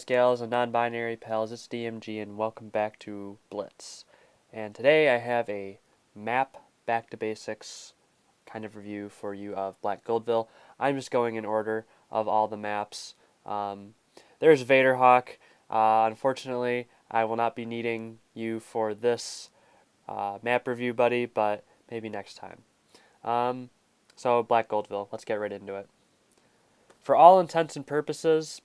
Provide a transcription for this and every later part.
gals, and non-binary pals, it's DMG, and welcome back to Blitz. And today I have a map back to basics kind of review for you of Black Goldville. I'm just going in order of all the maps. There's Vaderhawk. Unfortunately, I will not be needing you for this map review, buddy, but maybe next time. So Black Goldville, let's get right into it. For all intents and purposes,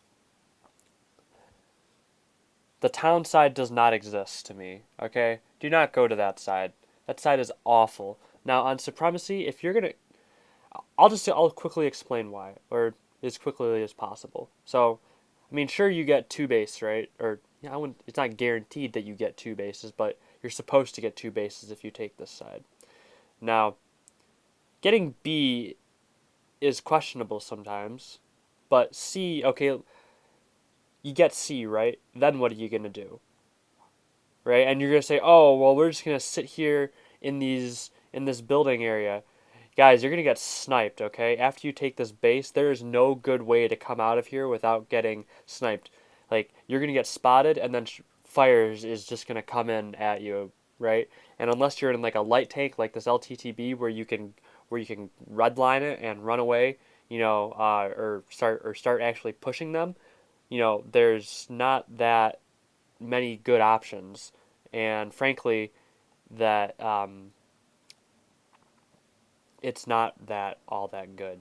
the town side does not exist to me, okay? Do not go to that side. That side is awful. Now, on Supremacy, if you're going to... I'll quickly explain why, or as quickly as possible. So, I mean, sure, you get 2 base, right? Or, yeah, it's not guaranteed that you get 2 bases, but you're supposed to get 2 bases if you take this side. Now, getting B is questionable sometimes, but C, okay, you get C, right? Then what are you going to do? Right? And you're going to say, oh, well, we're just going to sit here in this building area. Guys, you're going to get sniped, okay? After you take this base, there is no good way to come out of here without getting sniped. Like, you're going to get spotted, and then fires is just going to come in at you, right? And unless you're in like a light tank like this LTTB where you can redline it and run away, or start actually pushing them, there's not that many good options, and frankly, that it's not all that good,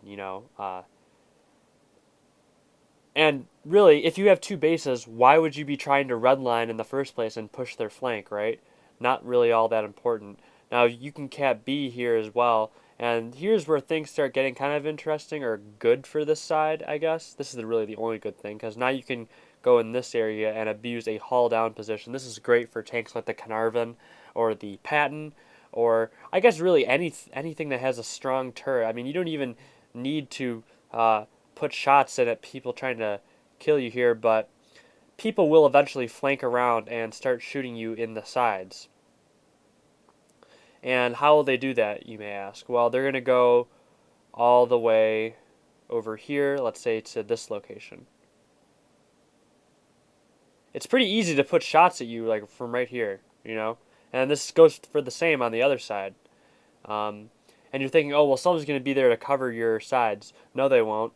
and really, if you have 2 bases, why would you be trying to redline in the first place and push their flank, right? Not really all that important. Now, you can cap B here as well, and here's where things start getting kind of interesting or good for this side, I guess. This is really the only good thing, because now you can go in this area and abuse a hull down position. This is great for tanks like the Carnarvon or the Patton, or I guess really anything that has a strong turret. I mean, you don't even need to put shots in at people trying to kill you here, but people will eventually flank around and start shooting you in the sides. And how will they do that, you may ask? Well, they're going to go all the way over here, let's say to this location. It's pretty easy to put shots at you like from right here, and this goes for the same on the other side. And you're thinking, oh, well, someone's going to be there to cover your sides. No, they won't.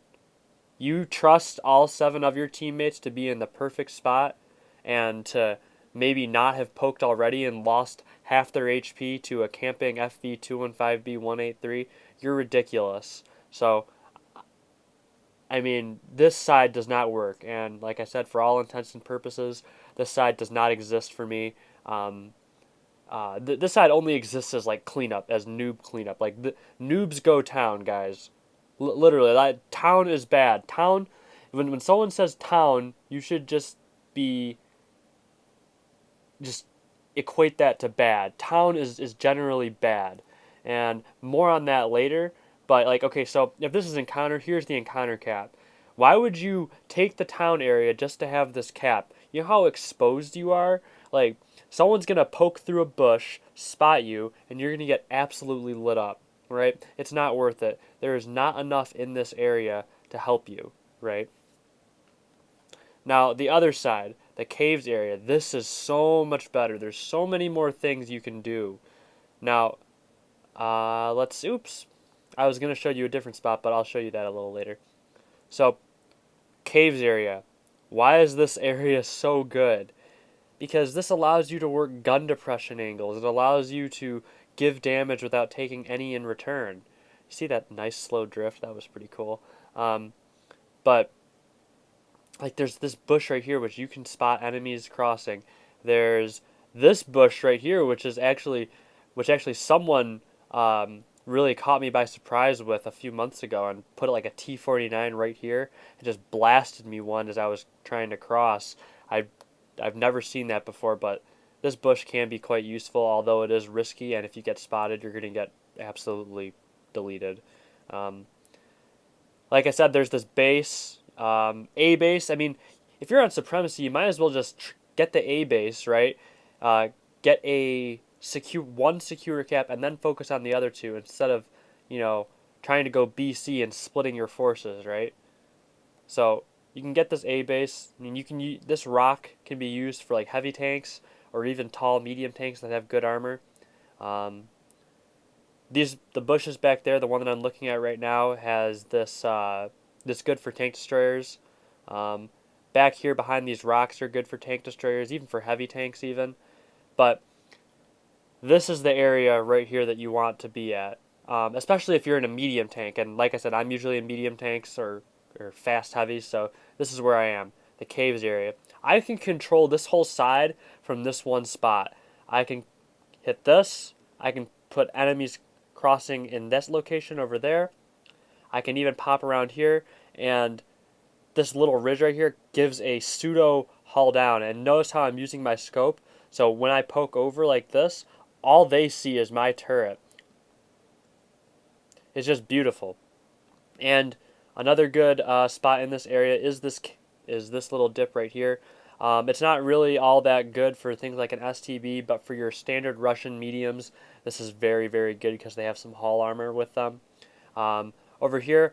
You trust all 7 of your teammates to be in the perfect spot and to maybe not have poked already and lost half their HP to a camping FV215B183. You're ridiculous. So, I mean, this side does not work, and like I said, for all intents and purposes, this side does not exist for me. This side only exists as like cleanup, as noob cleanup. Like the noobs go town, guys. Literally, that town is bad. Town, when someone says town, you should just equate that to bad. Town is generally bad, and more on that later. But like, okay, so if this is encounter, here's the encounter cap. Why would you take the town area just to have this cap? You know how exposed you are? Like, someone's gonna poke through a bush, spot you, and you're gonna get absolutely lit up, right? It's not worth it. There is not enough in this area to help you, right? Now, the other side, the caves area, this is so much better. There's so many more things you can do. Now, oops. I was going to show you a different spot, but I'll show you that a little later. So, caves area. Why is this area so good? Because this allows you to work gun depression angles. It allows you to give damage without taking any in return. You see that nice slow drift? That was pretty cool. But like, there's this bush right here which you can spot enemies crossing. There's this bush right here which actually someone really caught me by surprise with a few months ago and put like a T-49 right here and just blasted me one as I was trying to cross. I've never seen that before, but this bush can be quite useful, although it is risky, and if you get spotted, you're going to get absolutely deleted. Like I said, there's this base, A base. I mean, if you're on Supremacy, you might as well just get the A base, right? Get one secure cap and then focus on the other 2 instead of, trying to go BC and splitting your forces, right? So you can get this A base. I mean, you can use this rock can be used for like heavy tanks or even tall medium tanks that have good armor. Um, the bushes back there, the one that I'm looking at right now, has this good for tank destroyers. Um, Back here behind these rocks are good for tank destroyers, even for heavy tanks even. But this is the area right here that you want to be at, especially if you're in a medium tank. And like I said, I'm usually in medium tanks or fast heavies, so this is where I am, the caves area. I can control this whole side from this one spot. I can hit this. I can put enemies crossing in this location over there. I can even pop around here, and this little ridge right here gives a pseudo hull down. And notice how I'm using my scope. So when I poke over like this, all they see is my turret. It's just beautiful. And another good spot in this area is this little dip right here. It's not really all that good for things like an STB, but for your standard Russian mediums, this is very, very good because they have some hull armor with them. Over here,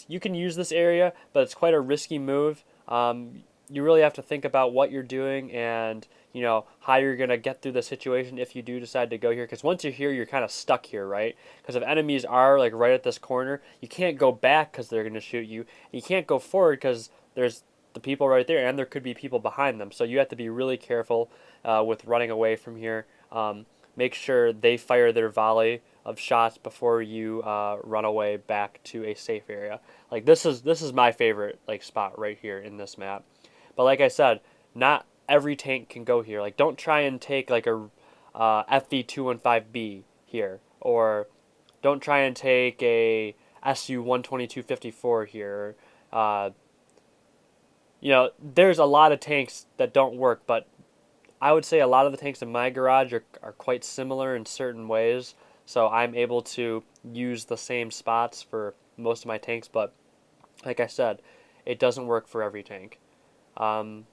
you can use this area, but it's quite a risky move. You really have to think about what you're doing and how you're gonna get through the situation if you do decide to go here. Because once you're here, you're kind of stuck here, right? Because if enemies are like right at this corner, you can't go back because they're gonna shoot you. You can't go forward because there's the people right there, and there could be people behind them. So you have to be really careful with running away from here. Make sure they fire their volley of shots before you run away back to a safe area. Like this is my favorite like spot right here in this map. But like I said, not every tank can go here. Like don't try and take like a FV215B here, or don't try and take a SU-12254 here. There's a lot of tanks that don't work, but I would say a lot of the tanks in my garage are quite similar in certain ways. So I'm able to use the same spots for most of my tanks, but like I said, it doesn't work for every tank. Like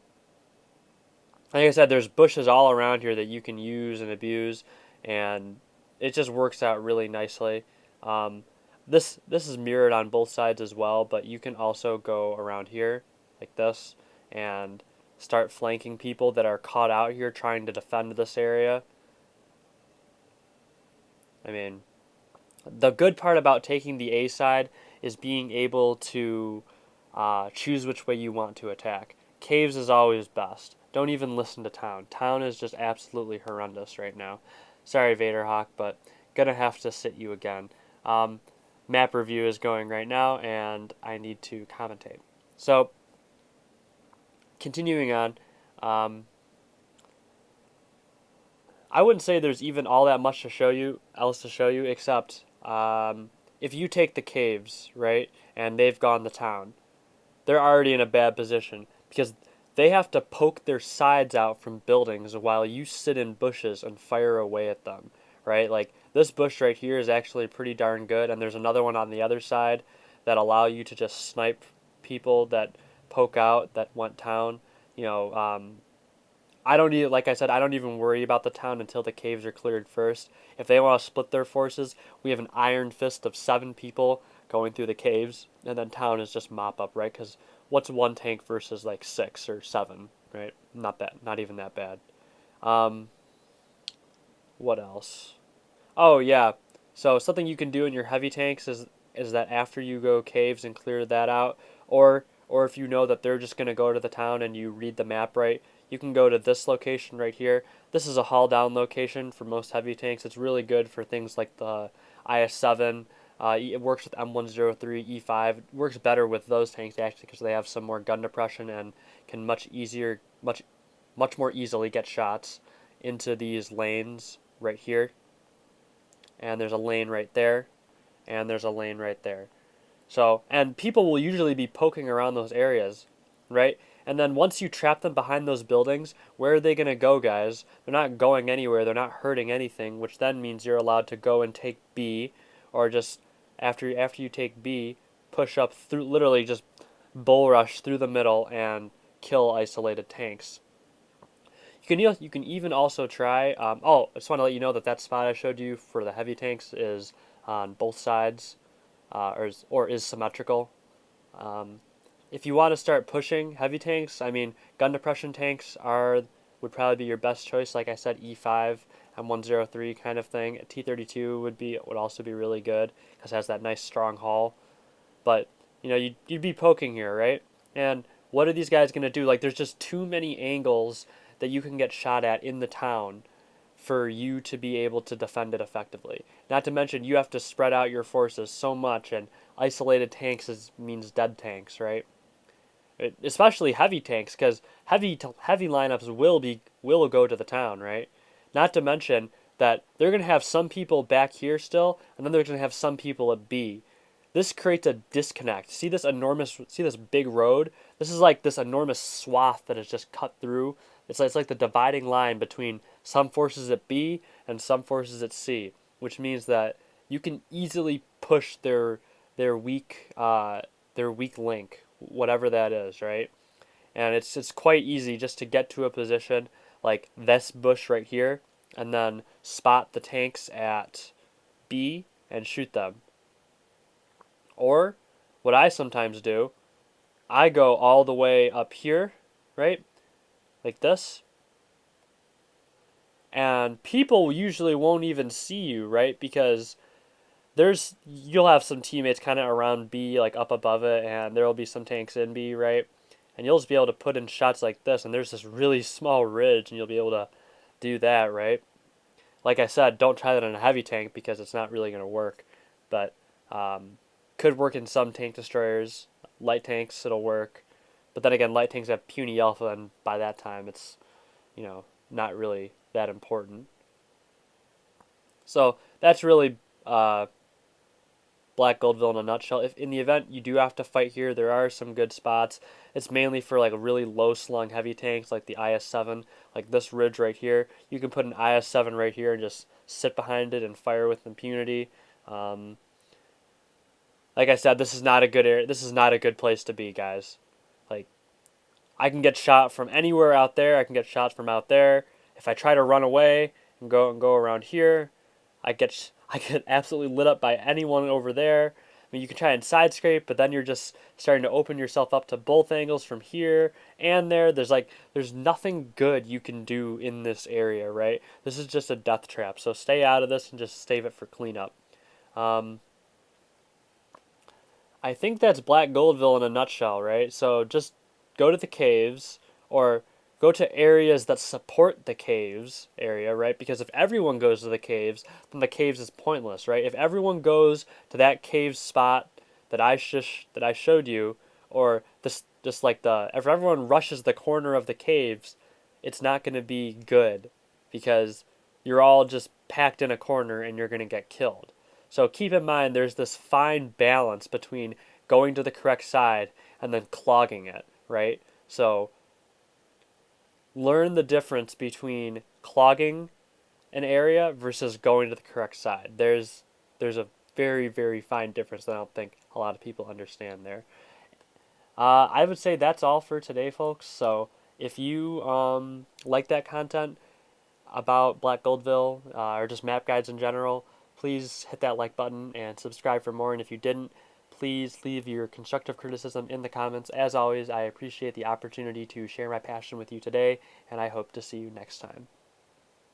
I said, there's bushes all around here that you can use and abuse, and it just works out really nicely. This is mirrored on both sides as well, but you can also go around here like this and start flanking people that are caught out here trying to defend this area. I mean, the good part about taking the A side is being able to choose which way you want to attack. Caves is always best. Don't even listen to town. Town is just absolutely horrendous right now. Sorry, Vaderhawk, but gonna have to sit you again. Map review is going right now, and I need to commentate. So, continuing on, I wouldn't say there's even all that much to show you, except if you take the caves, right, and they've gone to town, they're already in a bad position because they have to poke their sides out from buildings while you sit in bushes and fire away at them, right? Like this bush right here is actually pretty darn good, and there's another one on the other side that allow you to just snipe people that poke out that want town. I don't even, like I said, I don't even worry about the town until the caves are cleared first. If they want to split their forces, we have an iron fist of 7 people going through the caves, and then town is just mop up, right? Because what's one tank versus like 6 or 7, right? Not bad, not even that bad. What else? Oh yeah, so something you can do in your heavy tanks is that after you go caves and clear that out, or if you know that they're just gonna go to the town and you read the map right, you can go to this location right here. This is a haul down location for most heavy tanks. It's really good for things like the IS-7. It works with M103, E5. It works better with those tanks actually because they have some more gun depression and can much more easily get shots into these lanes right here. And there's a lane right there, and there's a lane right there. So, and people will usually be poking around those areas, right? And then once you trap them behind those buildings, where are they going to go, guys? They're not going anywhere. They're not hurting anything, which then means you're allowed to go and take B, or just after you take B, push up through, literally just bull rush through the middle and kill isolated tanks. You can even also try. I just want to let you know that spot I showed you for the heavy tanks is on both sides, or is symmetrical. if you want to start pushing heavy tanks, I mean, gun depression tanks would probably be your best choice. Like I said, E5, M103 kind of thing. T32 would also be really good because it has that nice strong hull. But you'd be poking here, right? And what are these guys gonna do? Like, there's just too many angles that you can get shot at in the town for you to be able to defend it effectively. Not to mention, you have to spread out your forces so much, and isolated tanks means dead tanks, right? Especially heavy tanks, because heavy lineups will go to the town, right? Not to mention that they're gonna have some people back here still, and then they're gonna have some people at B. This creates a disconnect. See this big road? This is like this enormous swath that is just cut through. It's like the dividing line between some forces at B and some forces at C, which means that you can easily push their weak link, whatever that is, right? And it's quite easy just to get to a position like this bush right here, and then spot the tanks at B and shoot them. Or what I sometimes do, I go all the way up here, right? Like this. And people usually won't even see you, right? Because you'll have some teammates kind of around B, like up above it, and there'll be some tanks in B, right? And you'll just be able to put in shots like this, and there's this really small ridge, and you'll be able to do that, right? Like I said, don't try that on a heavy tank because it's not really going to work. But could work in some tank destroyers. Light tanks, it'll work. But then again, light tanks have puny alpha, and by that time, it's, not really that important. So that's really Black Goldville in a nutshell. If in the event you do have to fight here, there are some good spots. It's mainly for like really low slung heavy tanks like the IS-7, like this ridge right here. You can put an IS-7 right here and just sit behind it and fire with impunity. Like I said, this is not a good area. This is not a good place to be, guys. Like, I can get shot from anywhere out there. I can get shots from out there. If I try to run away and go around here, I get absolutely lit up by anyone over there. I mean, you can try and side scrape, but then you're just starting to open yourself up to both angles from here and there. There's nothing good you can do in this area, right? This is just a death trap. So stay out of this and just save it for cleanup. I think that's Black Goldville in a nutshell, right? So just go to the caves, or go to areas that support the caves area, right? Because if everyone goes to the caves, then the caves is pointless, right? If everyone goes to that cave spot that I showed you, or if everyone rushes the corner of the caves, it's not going to be good because you're all just packed in a corner and you're going to get killed. So keep in mind there's this fine balance between going to the correct side and then clogging it, right? So learn the difference between clogging an area versus going to the correct side. There's a very, very fine difference that I don't think a lot of people understand there. I would say that's all for today, folks. So if you like that content about Black Goldville or just map guides in general, please hit that like button and subscribe for more. And if you didn't, please leave your constructive criticism in the comments. As always, I appreciate the opportunity to share my passion with you today, and I hope to see you next time.